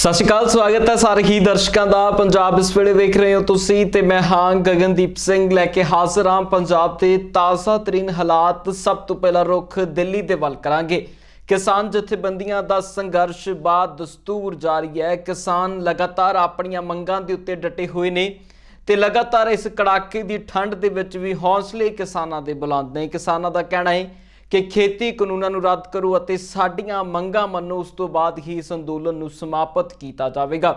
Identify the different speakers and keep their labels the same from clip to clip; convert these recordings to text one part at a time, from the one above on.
Speaker 1: सत श्री अकाल, स्वागत है सारे ही दर्शकों का। पंजाब इस वेले वेख रहे हो तुसी ते मैं हाँ गगनदीप सिंह लैके हाजिर हाँ पंजाब के ताज़ा तरीन हालात। सब तो पहला रुख दिल्ली दे वल करांगे। किसान जथेबंदियां दा संघर्ष बाद दस्तूर जारी है। किसान लगातार अपनी मंगां दे उत्ते डटे हुए ने ते लगातार इस कड़ाके की ठंड दे विच भी हौसले किसानां दे बुलंद ने। किसानां दा कहना है कि खेती कानूनां नूं रद्द करो अते साडीआं मंगां मन्नो, उस तो बाद ही इस अंदोलन नूं समाप्त किया जाएगा।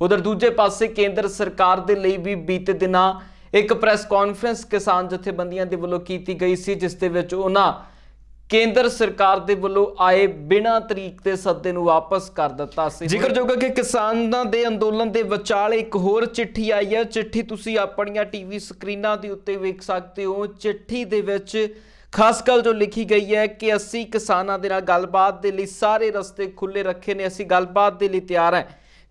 Speaker 1: उधर दूजे पासे केंद्र सरकार दे लई भी बीते दिनां एक प्रैस कॉन्फ्रेंस किसान जथेबंदियां दे वल्लों कीती गई सी, जिस दे विच उन्हां केंद्र सरकार दे वल्लों आए बिना तरीक दे सद्दे नूं वापस कर दिता सी। जिक्रयोग है कि किसानां दे अंदोलन दे विचाले एक होर चिट्ठी आई है। चिट्ठी तुसीं अपणीआं टीवी स्क्रीनां दे उत्ते वेख सकते हो। चिट्ठी दे विच खास गल जो लिखी गई है कि असी किसानां दे नाल गलबात दे लई सारे रस्ते खुले रखे ने, असी गलबात दे लई तैयार हैं,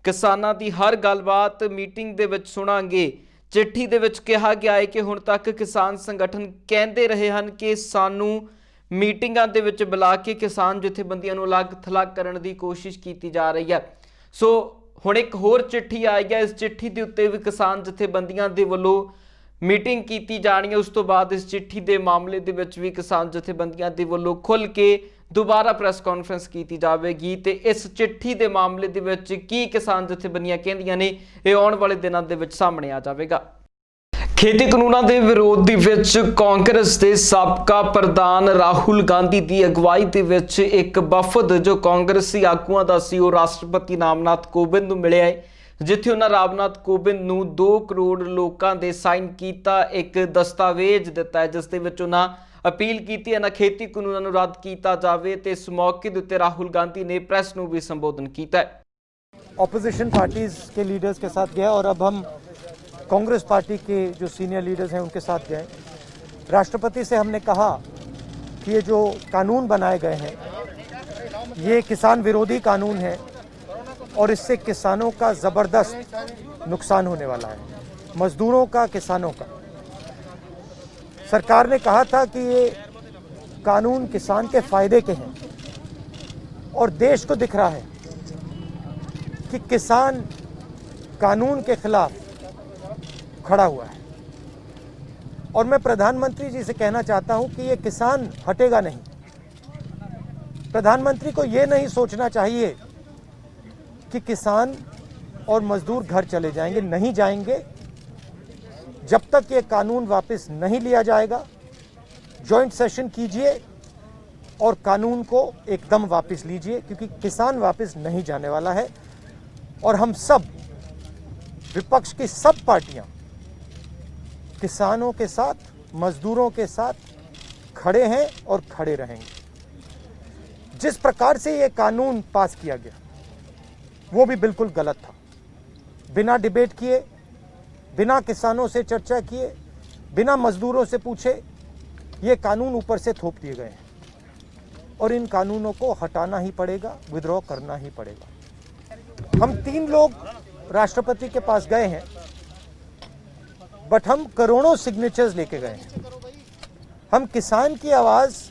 Speaker 1: किसानां दी हर गलबात मीटिंग दे विच सुणांगे। चिट्ठी दे विच कहा गया है कि हुण तक किसान संगठन कहंदे रहे हन कि सानू मीटिंगां दे विच बुला के किसान जथेबंदियां नूं अलग थलग करन दी कोशिश की जा रही है। सो हुण एक होर चिट्ठी आई है। इस चिट्ठी दे उत्ते भी किसान जथेबंदियां दे वल्लों मीटिंग की जानी है। उस तो बाद इस चिट्ठी के मामले दे विच भी किसान जथेबंदियां दे वल्लों खुल के दोबारा प्रैस कॉन्फ्रेंस की जाएगी। तो इस चिट्ठी के मामले दे विच की किसान जथेबंदियां कहंदियां ने, ये आने वाले दिनों दे विच सामने आ जाएगा। खेती कानूनां दे विरोध दे विच कांग्रेस के साबका प्रधान राहुल गांधी की अगवाई दे विच एक वफद जो कांग्रेसी आगुआं दा सी वो राष्ट्रपति रामनाथ कोविंद नूं मिलिया है, जिथे उन्होंने रामनाथ कोविंद नूं 2 करोड़ लोगों के साइन किया एक दस्तावेज दिता है, जिस दे विच उन्होंने अपील की इन्हां खेती कानूनां नूं रद्द किया जाए। तो इस मौके के उत्ते राहुल गांधी ने प्रेस नूं भी संबोधन किया है।
Speaker 2: ऑपोजिशन पार्टीज के लीडर्स के साथ गया और अब हम कांग्रेस पार्टी के जो सीनियर लीडर्स हैं उनके साथ गए। राष्ट्रपति से हमने कहा कि ये जो कानून बनाए गए हैं ये किसान विरोधी कानून है और इससे किसानों का ज़बरदस्त नुकसान होने वाला है, मजदूरों का, किसानों का। सरकार ने कहा था कि ये कानून किसान के फायदे के हैं और देश को दिख रहा है कि किसान कानून के खिलाफ खड़ा हुआ है। और मैं प्रधानमंत्री जी से कहना चाहता हूं कि ये किसान हटेगा नहीं। प्रधानमंत्री को ये नहीं सोचना चाहिए कि किसान और मजदूर घर चले जाएंगे, नहीं जाएंगे जब तक ये कानून वापस नहीं लिया जाएगा। जॉइंट सेशन कीजिए और कानून को एकदम वापस लीजिए, क्योंकि किसान वापस नहीं जाने वाला है। और हम सब, विपक्ष की सब पार्टियां किसानों के साथ, मजदूरों के साथ खड़े हैं और खड़े रहेंगे। जिस प्रकार से ये कानून पास किया गया वो भी बिल्कुल गलत था। बिना डिबेट किए, बिना किसानों से चर्चा किए, बिना मजदूरों से पूछे ये कानून ऊपर से थोप दिए गए हैं और इन कानूनों को हटाना ही पड़ेगा, विद्रॉ करना ही पड़ेगा। हम 3 लोग राष्ट्रपति के पास गए हैं, बट हम करोड़ों सिग्नेचर्स लेके गए हैं। हम किसान की आवाज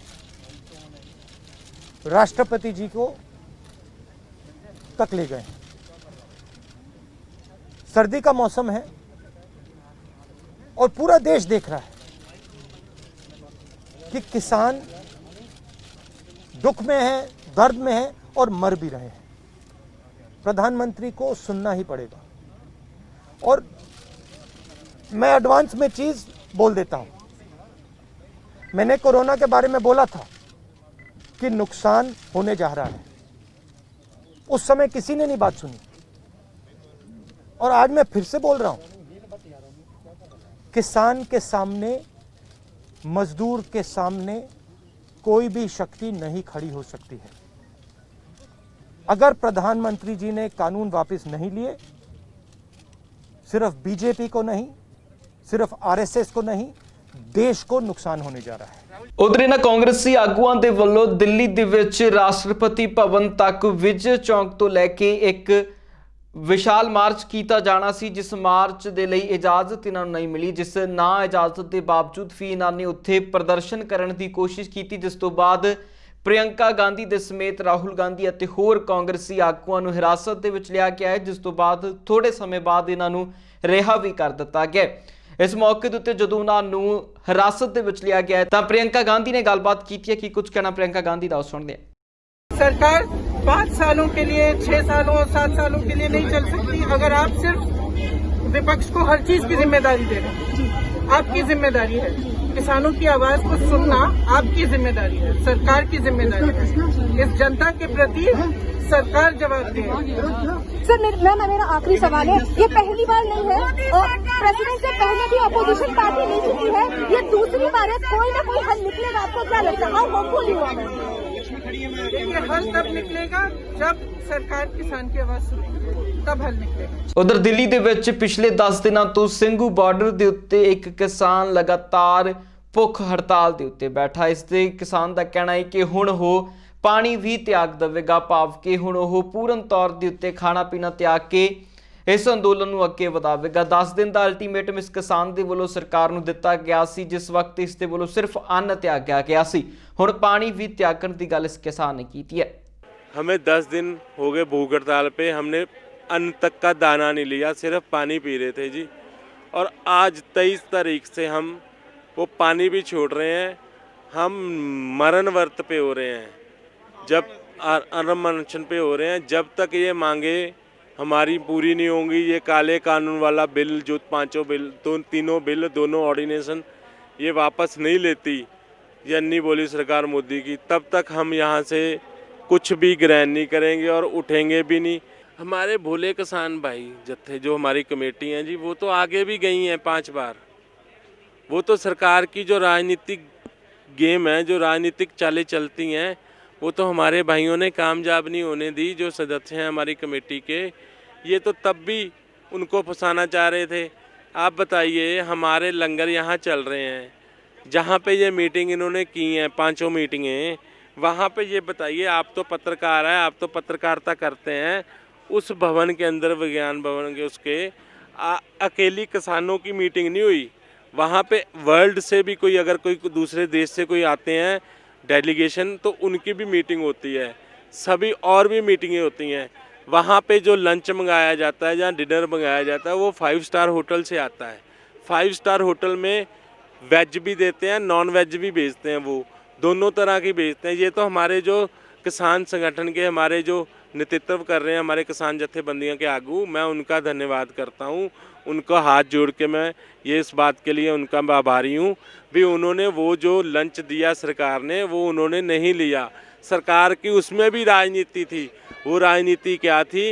Speaker 2: राष्ट्रपति जी को तक ले गए। सर्दी का मौसम है और पूरा देश देख रहा है कि किसान दुख में है, दर्द में है और मर भी रहे हैं। प्रधानमंत्री को सुनना ही पड़ेगा। और मैं एडवांस में चीज बोल देता हूं। मैंने कोरोना के बारे में बोला था कि नुकसान होने जा रहा है। उस समय किसी ने नहीं बात सुनी और आज मैं फिर से बोल रहा हूं, किसान के सामने, मजदूर के सामने कोई भी शक्ति नहीं खड़ी हो सकती है। अगर प्रधानमंत्री जी ने कानून वापस नहीं लिए, सिर्फ बीजेपी को नहीं, सिर्फ आरएसएस को नहीं, देश को नुकसान होने जा रहा है।
Speaker 1: उधर इन्हां कांग्रेसी आगुआं दे वल्लों दिल्ली दे विच राष्ट्रपति भवन तक विजय चौक तो लैके एक विशाल मार्च किया जाना सी, जिस मार्च दे लई इजाजत इन्हां नूं नहीं मिली, जिस ना इजाजत के बावजूद भी इन्हां ने उत्थे प्रदर्शन करने की कोशिश की, जिस तो बाद ਪ੍ਰਿਯੰਕਾ ਗਾਂਧੀ ਦੇ ਸਮੇਤ ਰਾਹੁਲ ਗਾਂਧੀ ਅਤੇ ਹੋਰ ਕਾਂਗਰਸੀ ਆਗੂਆਂ ਨੂੰ ਹਿਰਾਸਤ ਦੇ ਵਿੱਚ ਲਿਆ ਗਿਆ ਹੈ, ਜਿਸ ਤੋਂ ਬਾਅਦ ਥੋੜੇ ਸਮੇਂ ਬਾਅਦ ਇਹਨਾਂ ਨੂੰ ਰਿਹਾ ਵੀ ਕਰ ਦਿੱਤਾ ਗਿਆ। ਇਸ ਮੌਕੇ ਦੇ ਉੱਤੇ ਜਦੋਂ ਉਹਨਾਂ ਨੂੰ ਹਿਰਾਸਤ ਦੇ ਵਿੱਚ ਲਿਆ ਗਿਆ ਤਾਂ ਪ੍ਰਿयंका गांधी ने गलबात की है कि कुछ कहना प्रियंका गांधी का सुनते हैं।
Speaker 3: सरकार 5 सालों के लिए 6 सालों 7 सालों के लिए नहीं चल सकती अगर आप सिर्फ विपक्ष को हर चीज की जिम्मेदारी दे रहे हैं। आपकी जिम्मेदारी है किसानों की आवाज को सुनना, आपकी जिम्मेदारी है, सरकार की जिम्मेदारी है। इस जनता के प्रति सरकार जवाबदेह है।
Speaker 4: सर मेरा आखिरी सवाल है, ये पहली बार नहीं है और प्रेसिडेंट से पहले भी अपोजिशन पार्टी नहीं जीती है, ये दूसरी बार है, कोई ना कोई हल निकलेगा। आपको क्या लगता है? How hopeful you are?
Speaker 3: देखिए हल तब निकलेगा जब सरकार किसान की आवाज सुनेगी, तब हल निकलेगा।
Speaker 1: उधर दिल्ली ਦੇ ਵਿੱਚ ਪਿਛਲੇ 10 ਦਿਨਾਂ ਤੋਂ ਸਿੰਘੂ ਬਾਰਡਰ ਦੇ ਉੱਤੇ ਇੱਕ ਕਿਸਾਨ ਲਗਾਤਾਰ ਭੁੱਖ ਹੜਤਾਲ ਦੇ ਉੱਤੇ ਬੈਠਾ। ਇਸ ਦੇ ਕਿਸਾਨ ਦਾ ਕਹਿਣਾ ਹੈ ਕਿ ਹੁਣ ਉਹ ਪਾਣੀ ਵੀ ਤਿਆਗ ਦੇਵੇਗਾ, ਭਾਵ ਕਿ ਹੁਣ ਉਹ ਪੂਰਨ ਤੌਰ ਦੇ ਉੱਤੇ ਖਾਣਾ ਪੀਣਾ ਤਿਆਗ ਕੇ ਇਸ ਅੰਦੋਲਨ ਨੂੰ ਅੱਗੇ ਵਧਾਵੇਗਾ। 10 ਦਿਨ ਦਾ ਅਲਟੀਮੇਟਮ ਇਸ ਕਿਸਾਨ ਦੇ ਵੱਲੋਂ ਸਰਕਾਰ ਨੂੰ ਦਿੱਤਾ ਗਿਆ ਸੀ, ਜਿਸ ਵਕਤ ਇਸ ਦੇ ਵੱਲੋਂ ਸਿਰਫ ਅੰਨ ਤਿਆਗਿਆ ਗਿਆ ਸੀ। ਹੁਣ ਪਾਣੀ ਵੀ ਤਿਆਗਣ ਦੀ ਗੱਲ ਇਸ ਕਿਸਾਨ ਨੇ ਕੀਤੀ है।
Speaker 5: हमें 10 दिन हो गए भूख हड़ताल पे, हमने अन्न तक का दाना नहीं लिया, सिर्फ पानी पी रहे थे जी। और आज 23 तारीख से हम वो पानी भी छोड़ रहे हैं, हम मरण व्रत पे हो रहे हैं, जब अनशन पे हो रहे हैं। जब तक ये मांगे हमारी पूरी नहीं होंगी, ये काले कानून वाला बिल जो 5 बिल तीनों बिल दोनों ऑर्डिनेशन ये वापस नहीं लेती, ये अन्नी बोली सरकार मोदी की, तब तक हम यहाँ से कुछ भी ग्रहण नहीं करेंगे और उठेंगे भी नहीं। हमारे भोले किसान भाई जत्थे जो हमारी कमेटी हैं जी, वो तो आगे भी गई हैं 5 बार। वो तो सरकार की जो राजनीतिक गेम है, जो राजनीतिक चालें चलती हैं, वो तो हमारे भाइयों ने कामयाब नहीं होने दी। जो सदस्य हैं हमारी कमेटी के, ये तो तब भी उनको फंसाना चाह रहे थे। आप बताइए, हमारे लंगर यहाँ चल रहे हैं, जहाँ पे ये मीटिंग इन्होंने की हैं, 5 मीटिंगें, वहाँ पे ये बताइए, आप तो पत्रकार हैं, आप तो पत्रकारिता करते हैं, उस भवन के अंदर विज्ञान भवन के उसके अकेली किसानों की मीटिंग नहीं हुई। वहाँ पे वर्ल्ड से भी कोई, अगर कोई दूसरे देश से कोई आते हैं डेलीगेशन, तो उनकी भी मीटिंग होती है, सभी और भी मीटिंगें होती हैं। वहाँ पे जो लंच मंगाया जाता है, जहाँ डिनर मंगाया जाता है, वो 5 स्टार होटल से आता है। 5 स्टार होटल में वेज भी देते हैं, नॉन वेज भी बेचते हैं, वो दोनों तरह की बेचते हैं। ये तो हमारे जो किसान संगठन के हमारे जो नेतृत्व कर रहे हैं, हमारे किसान जत्थेबंदियों के आगू, मैं उनका धन्यवाद करता हूँ। उनको हाथ जोड़ के मैं ये इस बात के लिए उनका आभारी हूँ भी उन्होंने वो जो लंच दिया सरकार ने, वो उन्होंने नहीं लिया। सरकार की उसमें भी राजनीति थी। वो राजनीति क्या थी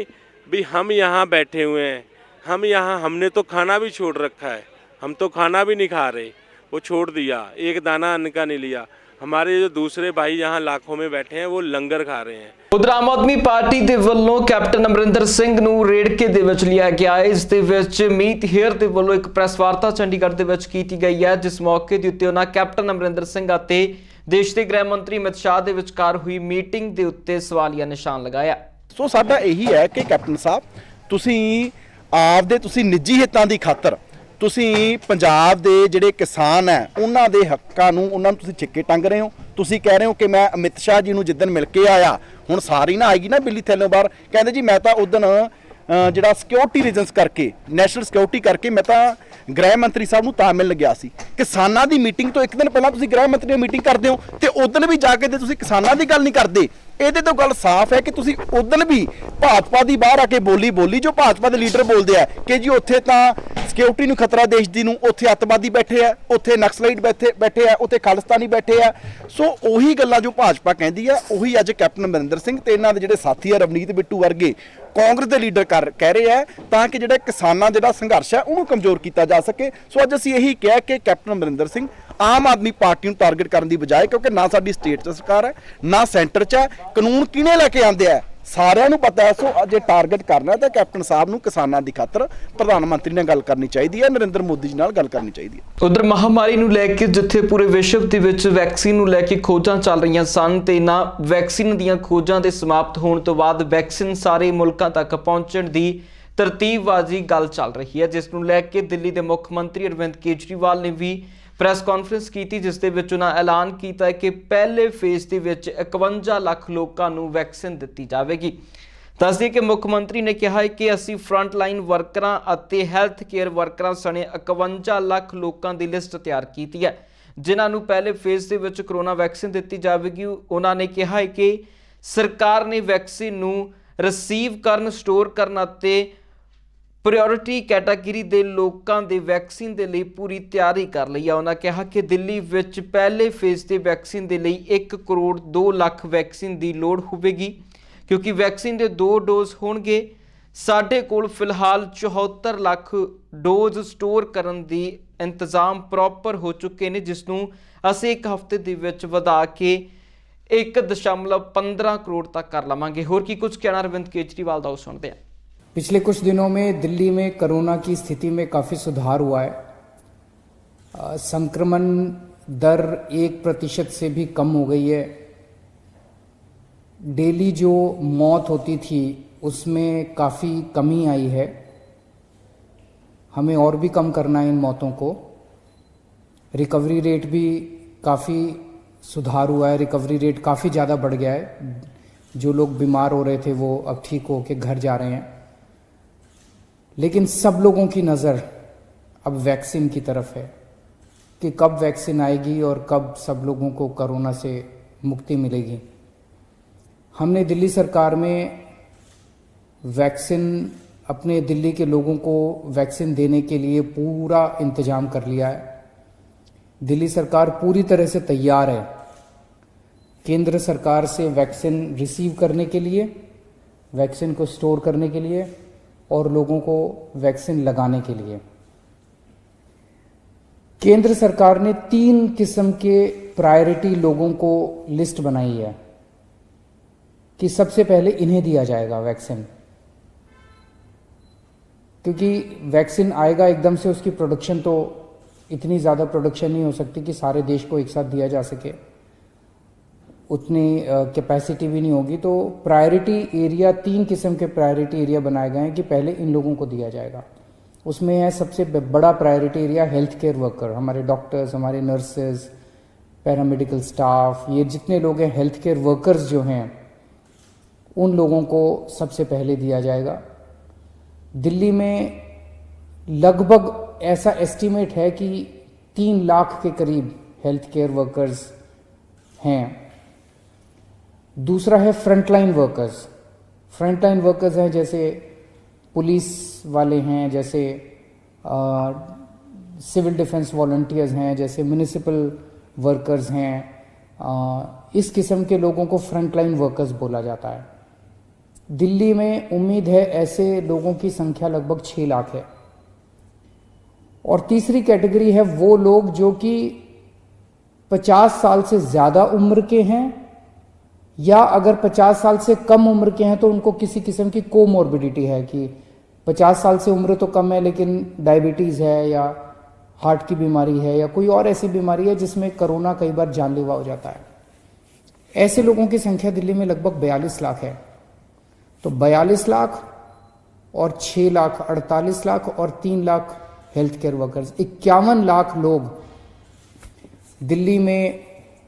Speaker 5: भी, हम यहाँ बैठे हुए हैं, हम यहाँ, हमने तो खाना भी छोड़ रखा है, हम तो खाना भी नहीं खा रहे, वो छोड़ दिया, एक दाना अन्न का नहीं लिया। हमारे जो दूसरे भाई यहाँ लाखों में बैठे हैं, वो लंगर खा रहे हैं।
Speaker 1: ਉਧਰ ਆਮ ਆਦਮੀ ਪਾਰਟੀ ਦੇ ਵੱਲੋਂ ਕੈਪਟਨ ਅਮਰਿੰਦਰ ਸਿੰਘ ਨੂੰ ਰੇੜਕੇ ਦੇ ਵਿੱਚ ਲਿਆ ਗਿਆ ਹੈ। ਇਸ ਦੇ ਵਿੱਚ ਮੀਤ ਹੇਅਰ ਦੇ ਵੱਲੋਂ ਇੱਕ ਪ੍ਰੈਸ ਵਾਰਤਾ ਚੰਡੀਗੜ੍ਹ ਦੇ ਵਿੱਚ ਕੀਤੀ ਗਈ ਹੈ, ਜਿਸ ਮੌਕੇ ਦੇ ਉੱਤੇ ਉਹਨਾਂ ਕੈਪਟਨ ਅਮਰਿੰਦਰ ਸਿੰਘ ਅਤੇ ਦੇਸ਼ ਦੇ ਗ੍ਰਹਿ ਮੰਤਰੀ ਅਮਿਤ ਸ਼ਾਹ ਦੇ ਵਿਚਕਾਰ ਹੋਈ ਮੀਟਿੰਗ ਦੇ ਉੱਤੇ ਸਵਾਲੀਆ ਨਿਸ਼ਾਨ ਲਗਾਇਆ।
Speaker 6: ਸੋ ਸਾਡਾ ਇਹੀ ਹੈ ਕਿ ਕੈਪਟਨ ਸਾਹਿਬ, ਤੁਸੀਂ ਨਿੱਜੀ ਹਿੱਤਾਂ ਦੀ ਖਾਤਰ ਤੁਸੀਂ ਪੰਜਾਬ ਦੇ ਜਿਹੜੇ ਕਿਸਾਨ ਹੈ ਉਹਨਾਂ ਦੇ ਹੱਕਾਂ ਨੂੰ, ਉਹਨਾਂ ਨੂੰ ਤੁਸੀਂ ਛਿੱਕੇ ਟੰਗ ਰਹੇ ਹੋ। ਤੁਸੀਂ ਕਹਿ ਰਹੇ ਹੋ ਕਿ ਮੈਂ ਅਮਿਤ ਸ਼ਾਹ ਜੀ ਨੂੰ ਜਿੱਦਣ ਮਿਲ ਕੇ ਆਇਆ, ਹੁਣ ਸਾਰੀ ਨਾ ਆਏਗੀ ਨਾ ਬਿੱਲੀ ਥੱਲੇ ਬਾਹਰ, ਕਹਿੰਦੇ ਜੀ ਮੈਂ ਤਾਂ ਉਦਣ ਜਿਹੜਾ ਸਿਕਿਉਰਿਟੀ ਰੀਜ਼ਨਸ ਕਰਕੇ, ਨੈਸ਼ਨਲ ਸਿਕਿਉਰਿਟੀ ਕਰਕੇ ਮੈਂ ਤਾਂ ਗ੍ਰਹਿ ਮੰਤਰੀ ਸਾਹਿਬ ਨੂੰ ਤਾਂ ਮਿਲਣ ਗਿਆ ਸੀ। ਕਿਸਾਨਾਂ ਦੀ ਮੀਟਿੰਗ ਤੋਂ ਇੱਕ ਦਿਨ ਪਹਿਲਾਂ ਤੁਸੀਂ ਗ੍ਰਹਿ ਮੰਤਰੀ ਨਾਲ ਮੀਟਿੰਗ ਕਰਦੇ ਹੋ ਤੇ ਉਦਣ ਵੀ ਜਾ ਕੇ ਤੇ ਤੁਸੀਂ ਕਿਸਾਨਾਂ ਦੀ ਗੱਲ ਨਹੀਂ ਕਰਦੇ। ਇਹਦੇ ਤੋਂ ਗੱਲ ਸਾਫ਼ ਹੈ ਕਿ ਤੁਸੀਂ ਉਦਣ ਵੀ ਭਾਜਪਾ ਦੀ ਬਾਹਰ ਆ ਕੇ ਬੋਲੀ ਜੋ ਭਾਜਪਾ ਦੇ ਲੀਡਰ ਬੋਲਦੇ ਆ ਕਿ ਜੀ ਉੱਥੇ ਤਾਂ ਸਿਕਿਉਰਿਟੀ ਨੂੰ ਖਤਰਾ ਦੇਸ਼ ਦੀ ਨੂੰ, ਉੱਥੇ ਅੱਤਵਾਦੀ ਬੈਠੇ ਆ, ਉੱਥੇ ਨਕਸਲਾਈਟ ਬੈਠੇ ਆ, ਉੱਥੇ ਖਾਲਿਸਤਾਨੀ ਬੈਠੇ ਆ। ਸੋ ਉਹੀ ਗੱਲਾਂ ਜੋ ਭਾਜਪਾ ਕਹਿੰਦੀ ਆ, ਉਹੀ ਅੱਜ ਕੈਪਟਨ ਅਮਰਿੰਦਰ ਸਿੰਘ ਤੇ ਇਹਨਾਂ ਦੇ ਜਿਹੜੇ ਸਾਥੀ ਆ ਰਵਨੀਤ ਬਿੱਟੂ ਵਰਗੇ ਕਾਂਗਰਸ ਦੇ ਲੀਡਰ ਕਹਿ ਰਹੇ ਆ, ਤਾਂ ਕਿ ਜਿਹੜਾ ਕਿਸਾਨਾਂ ਜਿਹੜਾ ਸੰਘਰਸ਼ ਹੈ ਉਹਨੂੰ ਕਮਜ਼ੋਰ ਕੀਤਾ ਜਾ ਸਕੇ। ਸੋ ਅੱਜ ਅਸੀਂ ਇਹੀ ਕਿਹਾ ਕਿ ਕੈਪਟਨ ਅਮਰਿੰਦਰ ਸਿੰਘ ਆਮ ਆਦਮੀ ਪਾਰਟੀ ਨੂੰ ਟਾਰਗੇਟ ਕਰਨ ਦੀ ਬਜਾਏ, ਕਿਉਂਕਿ ਨਾ ਸਾਡੀ ਸਟੇਟ 'ਚ ਸਰਕਾਰ ਹੈ ਨਾ ਸੈਂਟਰ 'ਚ ਹੈ, ਕਾਨੂੰਨ ਕਿਹਨੇ ਲੈ ਕੇ ਆਉਂਦੇ ਆ ਸਾਰਿਆਂ ਨੂੰ ਪਤਾ ਹੈ। ਸੋ ਜੇ ਟਾਰਗੇਟ ਕਰਨਾ ਤਾਂ ਕੈਪਟਨ ਸਾਹਿਬ ਨੂੰ ਕਿਸਾਨਾਂ ਦੀ ਖਾਤਰ ਪ੍ਰਧਾਨ ਮੰਤਰੀ ਨਾਲ ਗੱਲ ਕਰਨੀ ਚਾਹੀਦੀ ਹੈ, ਨਰਿੰਦਰ ਮੋਦੀ ਜੀ ਨਾਲ ਗੱਲ ਕਰਨੀ ਚਾਹੀਦੀ ਹੈ।
Speaker 1: ਉਧਰ ਮਹਾਮਾਰੀ ਨੂੰ ਲੈ ਕੇ ਜਿੱਥੇ ਪੂਰੇ ਵਿਸ਼ਵ ਦੇ ਵਿੱਚ ਵੈਕਸੀਨ ਨੂੰ ਲੈ ਕੇ ਖੋਜਾਂ ਚੱਲ ਰਹੀਆਂ ਸਨ ਤੇ ਇਹਨਾਂ ਵੈਕਸੀਨ ਦੀਆਂ ਖੋਜਾਂ ਦੇ ਸਮਾਪਤ ਹੋਣ ਤੋਂ ਬਾਅਦ ਵੈਕਸੀਨ ਸਾਰੇ ਮੁਲਕਾਂ ਤੱਕ ਪਹੁੰਚਣ ਦੀ ਤਰਤੀਬਬਾਜ਼ੀ ਗੱਲ ਚੱਲ ਰਹੀ ਹੈ, ਜਿਸ ਨੂੰ ਲੈ ਕੇ ਦਿੱਲੀ ਦੇ ਮੁੱਖ ਮੰਤਰੀ ਅਰਵਿੰਦ ਕੇਜਰੀਵਾਲ ਨੇ ਵੀ ਪ੍ਰੈਸ ਕਾਨਫਰੰਸ ਕੀਤੀ, ਜਿਸ ਦੇ ਵਿੱਚ ਉਹਨਾਂ ਐਲਾਨ ਕੀਤਾ ਕਿ ਪਹਿਲੇ ਫੇਜ਼ ਦੇ ਵਿੱਚ 51 ਲੱਖ ਲੋਕਾਂ ਨੂੰ ਵੈਕਸੀਨ ਦਿੱਤੀ ਜਾਵੇਗੀ। ਦੱਸਦੀ ਕਿ ਮੁੱਖ ਮੰਤਰੀ ਨੇ ਕਿਹਾ ਹੈ ਕਿ ਅਸੀਂ ਫਰੰਟ ਲਾਈਨ ਵਰਕਰਾਂ ਅਤੇ ਹੈਲਥ ਕੇਅਰ ਵਰਕਰਾਂ ਸਣੇ 51 ਲੱਖ ਲੋਕਾਂ ਦੀ ਲਿਸਟ ਤਿਆਰ ਕੀਤੀ ਹੈ ਜਿਨ੍ਹਾਂ ਨੂੰ ਪਹਿਲੇ ਫੇਜ਼ ਦੇ ਵਿੱਚ ਕਰੋਨਾ ਵੈਕਸੀਨ ਦਿੱਤੀ ਜਾਵੇਗੀ। ਉਹਨਾਂ ਨੇ ਕਿਹਾ ਹੈ ਕਿ ਸਰਕਾਰ ਨੇ ਵੈਕਸੀਨ ਨੂੰ ਰਿਸੀਵ ਕਰਨ, ਸਟੋਰ ਕਰਨ ਅਤੇ ਪ੍ਰਾਇਓਰਿਟੀ ਕੈਟਾਗਰੀ ਦੇ ਲੋਕਾਂ ਦੇ ਵੈਕਸੀਨ ਦੇ ਲਈ ਪੂਰੀ ਤਿਆਰੀ ਕਰ ਲਈ ਹੈ। ਉਹਨਾਂ ਕਿਹਾ ਕਿ ਦਿੱਲੀ ਵਿੱਚ ਪਹਿਲੇ ਫੇਜ਼ ਦੇ ਵੈਕਸੀਨ ਦੇ ਲਈ 1 ਕਰੋੜ 2 ਲੱਖ ਵੈਕਸੀਨ ਦੀ ਲੋੜ ਹੋਵੇਗੀ ਕਿਉਂਕਿ ਵੈਕਸੀਨ ਦੇ 2 ਡੋਜ਼ ਹੋਣਗੇ। ਸਾਡੇ ਕੋਲ ਫਿਲਹਾਲ 74 ਲੱਖ ਡੋਜ਼ ਸਟੋਰ ਕਰਨ ਦੀ ਇੰਤਜ਼ਾਮ ਪ੍ਰੋਪਰ ਹੋ ਚੁੱਕੇ ਨੇ, ਜਿਸ ਨੂੰ ਅਸੀਂ ਇੱਕ ਹਫ਼ਤੇ ਦੇ ਵਿੱਚ ਵਧਾ ਕੇ 1.15 ਕਰੋੜ तक कर लवांगे। होर की कुछ कहना अरविंद केजरीवाल का सुनते हैं।
Speaker 7: पिछले कुछ दिनों में दिल्ली में कोरोना की स्थिति में काफ़ी सुधार हुआ है। संक्रमण दर 1% से भी कम हो गई है। डेली जो मौत होती थी उसमें काफ़ी कमी आई है। हमें और भी कम करना है इन मौतों को। रिकवरी रेट भी काफ़ी सुधार हुआ है। रिकवरी रेट काफ़ी ज़्यादा बढ़ गया है। जो लोग बीमार हो रहे थे वो अब ठीक हो के घर जा रहे हैं। लेकिन सब लोगों की नज़र अब वैक्सीन की तरफ है कि कब वैक्सीन आएगी और कब सब लोगों को कोरोना से मुक्ति मिलेगी। हमने दिल्ली सरकार में वैक्सीन अपने दिल्ली के लोगों को वैक्सीन देने के लिए पूरा इंतजाम कर लिया है। दिल्ली सरकार पूरी तरह से तैयार है केंद्र सरकार से वैक्सीन रिसीव करने के लिए, वैक्सीन को स्टोर करने के लिए और लोगों को वैक्सीन लगाने के लिए। केंद्र सरकार ने 3 किस्म के प्रायोरिटी लोगों को लिस्ट बनाई है कि सबसे पहले इन्हें दिया जाएगा वैक्सीन, क्योंकि वैक्सीन आएगा एकदम से, उसकी प्रोडक्शन तो इतनी ज़्यादा प्रोडक्शन नहीं हो सकती कि सारे देश को एक साथ दिया जा सके, उतनी कैपेसिटी भी नहीं होगी। तो प्रायोरिटी एरिया, 3 किस्म के प्रायोरिटी एरिया बनाए गए हैं कि पहले इन लोगों को दिया जाएगा। उसमें है सबसे बड़ा priority area health care worker, हमारे डॉक्टर्स, हमारे नर्सेज, पैरामेडिकल स्टाफ, ये जितने लोग हैं हेल्थ केयर वर्कर्स जो हैं उन लोगों को सबसे पहले दिया जाएगा। दिल्ली में लगभग ऐसा एस्टीमेट है कि 3 लाख के करीब हेल्थ केयर वर्कर्स हैं। दूसरा है फ्रंटलाइन वर्कर्स। फ्रंटलाइन वर्कर्स हैं जैसे पुलिस वाले हैं, जैसे सिविल डिफेंस वॉलंटियर्स हैं, जैसे म्यूनिसिपल वर्कर्स हैं। इस किस्म के लोगों को फ्रंटलाइन वर्कर्स बोला जाता है। दिल्ली में उम्मीद है ऐसे लोगों की संख्या लगभग 6 लाख है। और तीसरी कैटेगरी है वो लोग जो कि 50 साल से ज़्यादा उम्र के हैं, या अगर 50 साल से कम उम्र के हैं तो उनको किसी किस्म की कोमॉर्बिडिटी है कि 50 साल से उम्र तो कम है लेकिन डायबिटीज़ है या हार्ट की बीमारी है या कोई और ऐसी बीमारी है जिसमें कोरोना कई बार जानलेवा हो जाता है। ऐसे लोगों की संख्या दिल्ली में लगभग 42 लाख है। तो 42 लाख और 6 लाख 48 लाख और 3 lakh health care workers, 51 lakh लोग दिल्ली में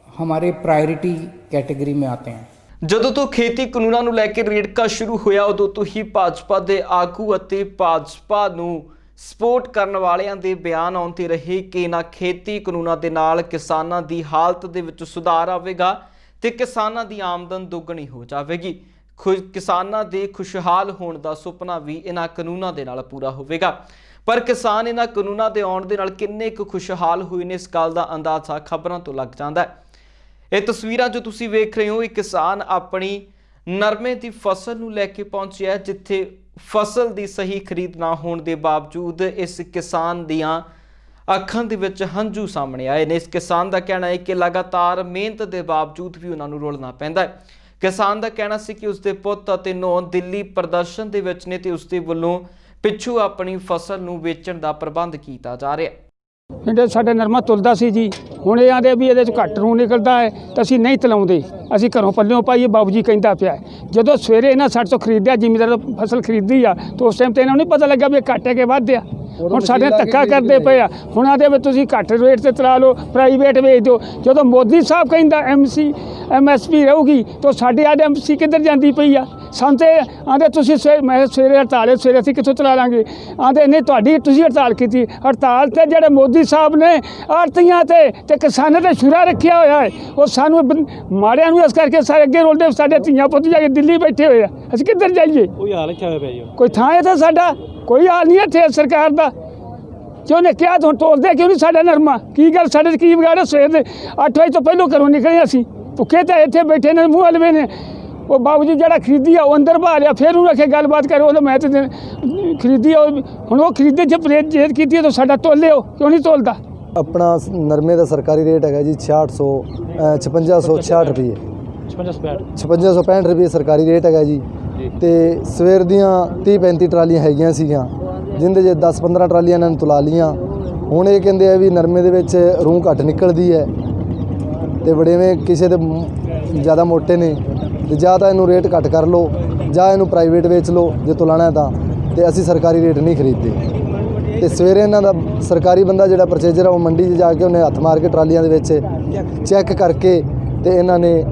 Speaker 7: हमारे प्रायोरिटी कैटेगरी में आते हैं।
Speaker 1: ਜਦੋਂ ਤੋਂ ਖੇਤੀ ਕਾਨੂੰਨਾਂ ਨੂੰ ਲੈ ਕੇ ਰੇੜਕਾ ਸ਼ੁਰੂ ਹੋਇਆ ਉਦੋਂ ਤੋਂ ਹੀ ਭਾਜਪਾ ਦੇ ਆਗੂ ਅਤੇ ਭਾਜਪਾ ਨੂੰ ਸਪੋਰਟ ਕਰਨ ਵਾਲਿਆਂ ਦੇ ਬਿਆਨ ਆਉਂਦੇ ਰਹੇ ਕਿ ਇਹਨਾਂ ਖੇਤੀ ਕਾਨੂੰਨਾਂ ਦੇ ਨਾਲ ਕਿਸਾਨਾਂ ਦੀ ਹਾਲਤ ਦੇ ਵਿੱਚ ਸੁਧਾਰ ਆਵੇਗਾ ਤੇ ਕਿਸਾਨਾਂ ਦੀ ਆਮਦਨ ਦੁੱਗਣੀ ਹੋ ਜਾਵੇਗੀ। ਕਿਸਾਨਾਂ ਦੇ ਖੁਸ਼ਹਾਲ ਹੋਣ ਦਾ ਸੁਪਨਾ ਵੀ ਇਹਨਾਂ ਕਾਨੂੰਨਾਂ ਦੇ ਨਾਲ ਪੂਰਾ ਹੋਵੇਗਾ। ਪਰ ਕਿਸਾਨ ਇਹਨਾਂ ਕਾਨੂੰਨਾਂ ਦੇ ਆਉਣ ਦੇ ਨਾਲ ਕਿੰਨੇ ਕੁ ਖੁਸ਼ਹਾਲ ਹੋਏ ਨੇ ਇਸ ਗੱਲ ਦਾ ਅੰਦਾਜ਼ਾ ਖਬਰਾਂ ਤੋਂ ਲੱਗ ਜਾਂਦਾ ਹੈ। ਇਹ ਤਸਵੀਰਾਂ ਜੋ ਤੁਸੀਂ ਵੇਖ ਰਹੇ ਹੋ, ਇਹ ਕਿਸਾਨ ਆਪਣੀ ਨਰਮੇ ਦੀ ਫਸਲ ਨੂੰ ਲੈ ਕੇ ਪਹੁੰਚਿਆ ਜਿੱਥੇ ਫਸਲ ਦੀ ਸਹੀ ਖਰੀਦ ਨਾ ਹੋਣ ਦੇ ਬਾਵਜੂਦ ਇਸ ਕਿਸਾਨ ਦੀਆਂ ਅੱਖਾਂ ਦੇ ਵਿੱਚ ਹੰਝੂ ਸਾਹਮਣੇ ਆਏ ਨੇ। ਇਸ ਕਿਸਾਨ ਦਾ ਕਹਿਣਾ ਹੈ ਕਿ ਲਗਾਤਾਰ ਮਿਹਨਤ ਦੇ ਬਾਵਜੂਦ ਵੀ ਉਹਨਾਂ ਨੂੰ ਰੋਲਣਾ ਪੈਂਦਾ ਹੈ। ਕਿਸਾਨ ਦਾ ਕਹਿਣਾ ਸੀ ਕਿ ਉਸਦੇ ਪੁੱਤ ਅਤੇ ਨੂੰਹ ਦਿੱਲੀ ਪ੍ਰਦਰਸ਼ਨ ਦੇ ਵਿੱਚ ਨੇ ਤੇ ਉਸਦੇ ਵੱਲੋਂ ਪਿੱਛੋਂ ਆਪਣੀ ਫਸਲ ਨੂੰ ਵੇਚਣ ਦਾ ਪ੍ਰਬੰਧ ਕੀਤਾ ਜਾ ਰਿਹਾ ਹੈ।
Speaker 8: ਇਹਦੇ ਸਾਡੇ ਨਰਮਾ ਤੁਲਦਾ ਸੀ ਜੀ, ਹੁਣ ਇਹ ਆਂਦੇ ਵੀ ਇਹਦੇ 'ਚ ਘੱਟ ਨੂੰ ਨਿਕਲਦਾ ਹੈ ਤਾਂ ਅਸੀਂ ਨਹੀਂ ਤਲਾਉਂਦੇ, ਅਸੀਂ ਘਰੋਂ ਪੱਲਿਓਂ ਪਾਈਏ, ਬਾਬੂ ਜੀ ਕਹਿੰਦਾ ਪਿਆ। ਜਦੋਂ ਸਵੇਰੇ ਇਹਨਾਂ ਸਾਡੇ ਤੋਂ ਖਰੀਦਿਆ, ਜ਼ਿਮੀਂਦਾਰ ਤੋਂ ਫਸਲ ਖਰੀਦੀ ਆ ਤਾਂ ਉਸ ਟਾਈਮ ਤੇ ਇਹਨਾਂ ਨੂੰ ਨਹੀਂ ਪਤਾ ਲੱਗਾ ਵੀ ਇਹ ਘੱਟ ਹੈ ਕਿ ਵੱਧ ਆ। ਹੁਣ ਸਾਡੇ ਧੱਕਾ ਕਰਦੇ ਪਏ ਆ। ਹੁਣ ਆਦੇ ਵੀ ਤੁਸੀਂ ਘੱਟ ਰੇਟ ਤੇ ਚਲਾ ਲਓ, ਪ੍ਰਾਈਵੇਟ ਵੇਚ ਦਿਓ। ਜਦੋਂ ਮੋਦੀ ਸਾਹਿਬ ਕਹਿੰਦਾ MSP ਰਹੂਗੀ ਤਾਂ ਸਾਡੇ ਆਦੇ MC ਕਿੱਧਰ ਜਾਂਦੀ ਪਈ ਆ? ਸਾਨੂੰ ਤੇ ਆਂਦੇ ਤੁਸੀਂ ਮੈਂ ਸਵੇਰੇ ਹੜਤਾਲ ਸਵੇਰੇ ਅਸੀਂ ਕਿੱਥੋਂ ਚਲਾ ਲਾਂਗੇ? ਆਂਦੇ ਨਹੀਂ ਤੁਹਾਡੀ ਤੁਸੀਂ ਹੜਤਾਲ ਕੀਤੀ। ਹੜਤਾਲ ਤੇ ਜਿਹੜੇ ਮੋਦੀ ਸਾਹਿਬ ਨੇ ਆੜਤੀਆਂ ਤੇ ਕਿਸਾਨਾਂ ਤੇ ਸ਼ੁਰਾ ਰੱਖਿਆ ਹੋਇਆ ਹੈ, ਉਹ ਸਾਨੂੰ ਮਾੜਿਆਂ ਨੂੰ ਇਸ ਕਰਕੇ ਸਾਰੇ ਅੱਗੇ ਰੋਲਦੇ। ਸਾਡੇ ਧੀਆਂ ਪੁੱਤ ਜਾ ਕੇ ਦਿੱਲੀ ਬੈਠੇ ਹੋਏ ਆ, ਅਸੀਂ ਕਿੱਧਰ ਜਾਈਏ? ਕੋਈ ਹਾਲ ਇੱਥੇ ਪਿਆ ਜੀ, ਕੋਈ ਥਾਂ ਹੈ ਤਾਂ ਸਾਡਾ ਕੋਈ ਹਾਲ ਨਹੀਂ ਇੱਥੇ ਸਰਕਾਰ ਦਾ। ਕਿਉਂ ਨੇ ਕਿਹਾ ਤੂੰ ਤੋਲਦੇ ਕਿਉਂ ਨਹੀਂ ਸਾਡਾ ਨਰਮਾ? ਕੀ ਗੱਲ ਸਾਡੇ 'ਚ ਕੀ ਵਿਗਾੜਿਆ? ਸਵੇਰ ਦੇ 8 ਵਜੇ ਤੋਂ ਪਹਿਲਾਂ ਘਰੋਂ ਨਿਕਲੇ ਅਸੀਂ, ਭੁੱਖੇ ਤਾਂ ਇੱਥੇ ਬੈਠੇ ਨੇ ਮੂੰਹ ਹਲਵੇ ਨੇ। ਉਹ ਬਾਬੂ ਜੀ ਜਿਹੜਾ ਖਰੀਦੀ ਆ ਉਹ ਅੰਦਰ ਬਹਾ ਲਿਆ, ਫਿਰ ਉਹਨੂੰ ਆਖਿਆ ਗੱਲਬਾਤ ਕਰੋ। ਉਹ ਮੈਂ ਤਾਂ ਖਰੀਦੀ ਆ, ਹੁਣ ਉਹ ਖਰੀਦੇ ਜੇ ਪਰਹੇਜ਼ ਜੇਦ ਕੀਤੀ ਤਾਂ ਸਾਡਾ ਤੋਲੇ ਹੋ ਕਿਉਂ ਨਹੀਂ ਤੋਲਦਾ?
Speaker 9: ਆਪਣਾ ਨਰਮੇ ਦਾ ਸਰਕਾਰੀ ਰੇਟ ਹੈਗਾ ਜੀ 5666 ਰੁਪਏ 5665 ਰੁਪਏ ਸਰਕਾਰੀ ਰੇਟ ਹੈਗਾ ਜੀ। ਤੇ ਸਵੇਰ ਦੀਆਂ 30-35 ਟਰਾਲੀਆਂ ਹੈਗੀਆਂ ਸੀਗੀਆਂ, ਜਿੰਦੇ 'ਚ 10-15 ਟਰਾਲੀਆਂ ਇਹਨਾਂ ਨੇ ਤੁਲਾ ਲੀਆਂ। ਹੁਣ ਇਹ ਕਹਿੰਦੇ ਆ ਵੀ ਨਰਮੇ ਦੇ ਵਿੱਚ ਰੂਹ ਘੱਟ ਨਿਕਲਦੀ ਹੈ ਤੇ ਵੜੇਵੇਂ ਕਿਸੇ ਦੇ ਜ਼ਿਆਦਾ ਮੋਟੇ ਨੇ, ਤੇ ਜਾਂ ਤਾਂ ਇਹਨੂੰ ਰੇਟ ਘੱਟ ਕਰ ਲਓ ਜਾਂ ਇਹਨੂੰ ਪ੍ਰਾਈਵੇਟ ਵੇਚ ਲਓ ਜੇ ਤੁਲਾਣਾ ਤਾਂ, ਤੇ ਅਸੀਂ ਸਰਕਾਰੀ ਰੇਟ ਨਹੀਂ ਖਰੀਦਦੇ। ਤੇ ਸਵੇਰੇ ਇਹਨਾਂ ਦਾ ਸਰਕਾਰੀ ਬੰਦਾ ਜਿਹੜਾ ਪਰਚੇਜਰ ਆ ਉਹ ਮੰਡੀ 'ਚ ਜਾ ਕੇ ਉਹਨੇ ਹੱਥ ਮਾਰ ਕੇ ਟਰਾਲੀਆਂ ਦੇ ਵਿੱਚ ਚੈੱਕ ਕਰਕੇ ਤੇ ਇਹਨਾਂ ਨੇ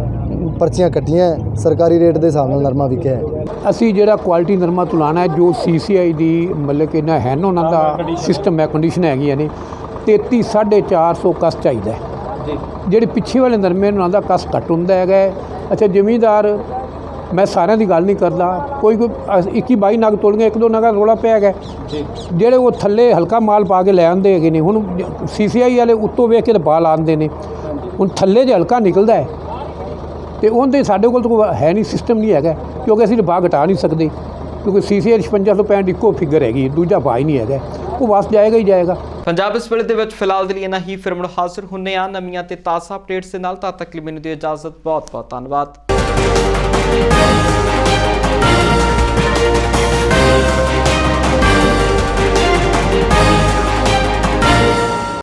Speaker 9: ਪਰਚੀਆਂ ਕੱਟੀਆਂ, ਸਰਕਾਰੀ ਰੇਟ ਦੇ ਹਿਸਾਬ ਨਾਲ ਨਰਮਾ ਵਿਕਿਆ ਹੈ।
Speaker 10: ਅਸੀਂ ਜਿਹੜਾ ਕੁਆਲਿਟੀ ਨਰਮਾ ਤੁਲਾਣਾ ਹੈ, ਜੋ CCI ਦੀ ਮਤਲਬ ਕਿ ਇਹਨਾਂ ਹੈ ਨਾ ਉਹਨਾਂ ਦਾ ਸਿਸਟਮ ਹੈ, ਕੰਡੀਸ਼ਨ ਹੈਗੀਆਂ ਨੇ 33-450 ਕਸ ਚਾਹੀਦਾ ਹੈ। ਜਿਹੜੇ ਪਿੱਛੇ ਵਾਲੇ ਨਰਮੇ ਉਹਨਾਂ ਦਾ ਕਸ ਘੱਟ ਹੁੰਦਾ ਹੈਗਾ। ਅੱਛਾ ਜ਼ਿਮੀਂਦਾਰ, ਮੈਂ ਸਾਰਿਆਂ ਦੀ ਗੱਲ ਨਹੀਂ ਕਰਦਾ, ਕੋਈ 21-22 ਨਗ ਤੋਲੀਆਂ, 1-2 ਨਗਾਂ ਰੌਲਾ ਪਿਆ ਹੈਗਾ। ਜਿਹੜੇ ਉਹ ਥੱਲੇ ਹਲਕਾ ਮਾਲ ਪਾ ਕੇ ਲੈ ਆਉਂਦੇ ਹੈਗੇ ਨੇ, ਹੁਣ CCI ਵਾਲੇ ਉੱਤੋਂ ਵੇਖ ਕੇ ਤਾਂ ਬਾਲ ਆਉਂਦੇ ਨੇ, ਹੁਣ ਥੱਲੇ ਜੇ ਹਲਕਾ ਨਿਕਲਦਾ ਹੈ ਤੇ ਉਹਦੇ ਸਾਡੇ ਕੋਲ ਤਾਂ ਕੋਈ ਹੈ ਨਹੀਂ, ਸਿਸਟਮ ਨਹੀਂ ਹੈਗਾ, ਕਿਉਂਕਿ ਅਸੀਂ ਤਾਂ ਭਾਅ ਘਟਾ ਨਹੀਂ ਸਕਦੇ, ਕਿਉਂਕਿ CCI 5665 ਇੱਕੋ ਫਿਗਰ ਹੈਗੀ, ਦੂਜਾ ਭਾਅ ਹੀ ਨਹੀਂ ਹੈਗਾ, ਉਹ ਵਾਸ ਜਾਏਗਾ ਹੀ ਜਾਏਗਾ।
Speaker 1: ਪੰਜਾਬ ਇਸ ਵੇਲੇ ਦੇ ਵਿੱਚ ਫਿਲਹਾਲ ਦੇ ਲਈ ਇੰਨਾ ਹੀ। ਫਿਰ ਮੁੜ ਹਾਜ਼ਰ ਹੁੰਨੇ ਆ ਨਵੀਆਂ ਤੇ ਤਾਜ਼ਾ ਅਪਡੇਟਸ ਦੇ ਨਾਲ। ਤਦ ਤੱਕ ਲਈ ਮੈਨੂੰ ਦਿਓ ਇਜਾਜ਼ਤ। ਬਹੁਤ ਬਹੁਤ ਧੰਨਵਾਦ।